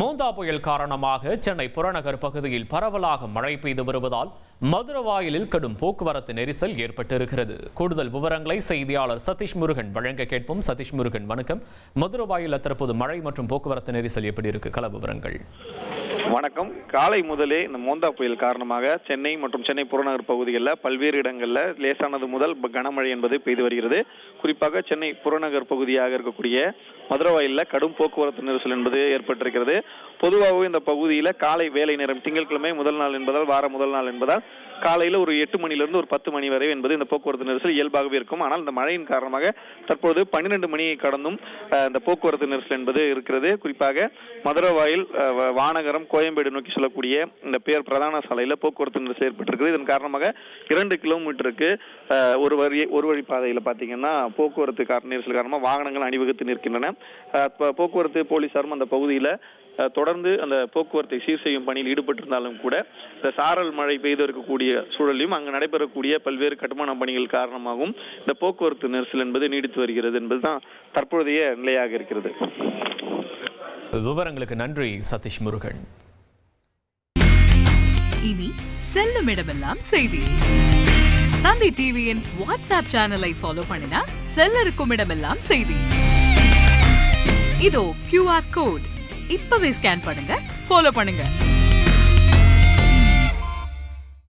மோந்தா புயல் காரணமாக சென்னை புறநகர் பகுதியில் பரவலாக மழை பெய்து வருவதால் மதுரவாயலில் கடும் போக்குவரத்து நெரிசல் ஏற்பட்டிருக்கிறது. கூடுதல் விவரங்களை செய்தியாளர் சதீஷ் முருகன் வழங்க கேட்போம். சதீஷ் முருகன், வணக்கம். மதுரவாயலில் தற்போது மழை மற்றும் போக்குவரத்து நெரிசல் எப்படி இருக்கு? கள விவரங்கள். வணக்கம். காலை முதலே இந்த மோந்தா புயல் காரணமாக சென்னை மற்றும் சென்னை புறநகர் பகுதிகளில் பல்வேறு இடங்களில் லேசானது முதல் கனமழை என்பது பெய்து வருகிறது. குறிப்பாக சென்னை புறநகர் பகுதியாக இருக்கக்கூடிய மதுரவாயலில் கடும் போக்குவரத்து நெரிசல் என்பது ஏற்பட்டிருக்கிறது. பொதுவாகவே இந்த பகுதியில் காலை வேலை நேரம் திங்கட்கிழமை முதல் நாள் என்பதால், வார முதல் நாள் என்பதால் காலையில் ஒரு 8 மணியிலிருந்து ஒரு 10 மணி வரை என்பது இந்த போக்குவரத்து நெரிசல் இயல்பாகவே இருக்கும். ஆனால் இந்த மழையின் காரணமாக தற்போது 12 மணியை கடந்தும் இந்த போக்குவரத்து நெரிசல் என்பது இருக்கிறது. குறிப்பாக மதுரவாயல், வானகரம், கோயம்பேடு நோக்கி செல்லக்கூடிய இந்த பிரதான சாலையில் போக்குவரத்து நெரிசல் ஏற்பட்டிருக்கிறது. இதன் காரணமாக 2 கிலோமீட்டருக்கு ஒரு வழி பாதையில் பார்த்தீங்கன்னா போக்குவரத்து நெரிசல் காரணமாக வாகனங்கள் அணிவகுத்து நிற்கின்றன. போக்குவரத்து போலீசாரும் அந்த பகுதியில் தொடர்ந்து அந்த போக்குவரத்தை சீர் செய்யும் பணியில் ஈடுபட்டிருந்தாலும் கூட இந்த சாரல் மழை பெய்து இருக்கக்கூடிய சூழலையும் அங்கு நடைபெறக்கூடிய பல்வேறு கட்டுமான பணிகள் காரணமாகவும் இந்த போக்குவரத்து நெரிசல் என்பது நீடித்து வருகிறது என்பதுதான் தற்போதைய நிலையாக இருக்கிறது. விவரங்களுக்கு நன்றி சதீஷ் முருகன். இனி செல்லும் இடமெல்லாம் செய்தி. தந்தி டிவியின் வாட்ஸ்அப் சேனலை ஃபாலோ பண்ணினா செல்ல இருக்கும் இடமெல்லாம் செய்தி. இதோ QR கோட் இப்பவே ஸ்கேன் பண்ணுங்க, ஃபாலோ பண்ணுங்க.